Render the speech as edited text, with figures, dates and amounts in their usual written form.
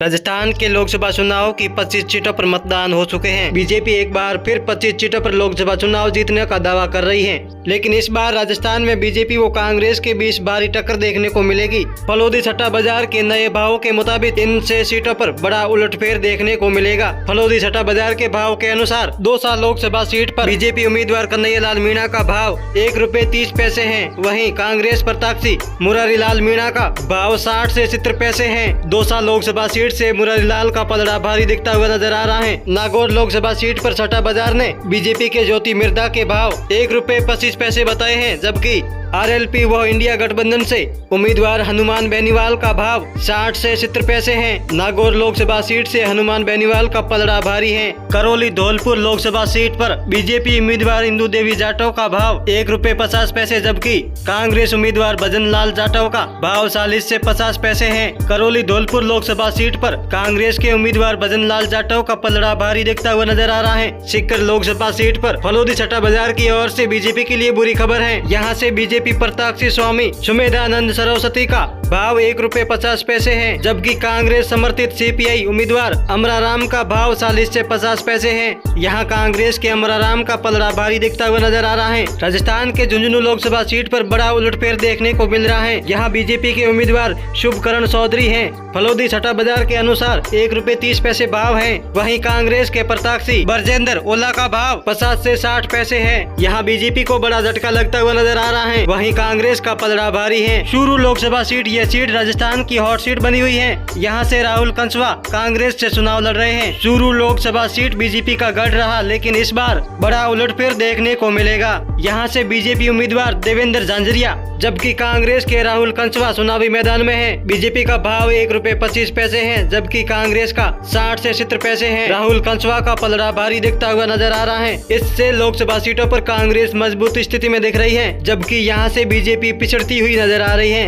राजस्थान के लोकसभा चुनाव की 25 सीटों पर मतदान हो चुके हैं। बीजेपी एक बार फिर 25 सीटों पर लोकसभा चुनाव जीतने का दावा कर रही है, लेकिन इस बार राजस्थान में बीजेपी व कांग्रेस के बीच भारी टक्कर देखने को मिलेगी। फलोदी सट्टा बाजार के नए भाव के मुताबिक इन 6 सीटों पर बड़ा उलटफेर देखने को मिलेगा। फलोदी सट्टा बाजार के भाव के अनुसार दौसा लोकसभा सीट पर बीजेपी उम्मीदवार कन्हैयालाल मीणा का भाव ₹1.30 है। वहीं कांग्रेस प्रत्याशी मुरारी लाल मीणा का भाव 60 से 70 पैसे है। दौसा लोकसभा सीट से मुरारी लाल का पलड़ा भारी दिखता हुआ नजर आ रहा है। नागौर लोकसभा सीट पर सट्टा बाजार ने बीजेपी के ज्योति मिर्धा के भाव ₹1.25 बताए हैं, जबकि आरएलपी व इंडिया गठबंधन से उम्मीदवार हनुमान बेनीवाल का भाव 60 से 70 पैसे है। नागौर लोकसभा सीट से हनुमान बेनीवाल का पलड़ा भारी है। करौली धौलपुर लोकसभा सीट पर बीजेपी उम्मीदवार इंदु देवी जाटव का भाव ₹1.50, जबकि कांग्रेस उम्मीदवार भजन लाल जाटव का भाव 40 से 50 पैसे है। करौली धौलपुर लोकसभा सीट पर कांग्रेस के उम्मीदवार भजन लाल जाटव का पलड़ा भारी दिखता हुआ नजर आ रहा है। सीकर लोकसभा सीट पर फलोदी सट्टा बाजार की ओर से बीजेपी के लिए बुरी खबर है। यहाँ से बीजेपी प्रत्याशी स्वामी सुमेधानंद सरस्वती का भाव ₹1.50 है, जबकि कांग्रेस समर्थित सीपीआई उम्मीदवार अमराराम का भाव 40 से 50 पैसे है। यहाँ कांग्रेस के अमराराम का पलड़ा भारी दिखता हुआ नजर आ रहा है। राजस्थान के झुंझुनू लोकसभा सीट पर बड़ा उलटफेर देखने को मिल रहा है। यहाँ बीजेपी के उम्मीदवार शुभकरण चौधरी हैं। फलोदी सट्टा बाजार के अनुसार ₹1.30 भाव है। वहीं कांग्रेस के प्रत्याशी बरजेंद्र ओला का भाव 50 से 60 पैसे है। यहाँ बीजेपी को बड़ा झटका लगता हुआ नजर आ रहा है। वहीं कांग्रेस का पलड़ा भारी है। चूरू लोकसभा सीट यह सीट राजस्थान की हॉट सीट बनी हुई है। यहाँ से राहुल कंसवा कांग्रेस से चुनाव लड़ रहे हैं। चूरू लोकसभा सीट बीजेपी का गढ़ रहा, लेकिन इस बार बड़ा उलटफेर देखने को मिलेगा। यहाँ से बीजेपी उम्मीदवार देवेंद्र झांझरिया, जबकि कांग्रेस के राहुल कंसवा चुनावी मैदान में है। बीजेपी का भाव ₹1.25 है, जबकि कांग्रेस का 60 से 70 पैसे है। राहुल कंसवा का पलड़ा भारी दिखता हुआ नजर आ रहा है। इससे लोकसभा सीटों पर कांग्रेस मजबूत स्थिति में दिख रही है, जबकि यहाँ से बीजेपी पिछड़ती हुई नजर आ रही है।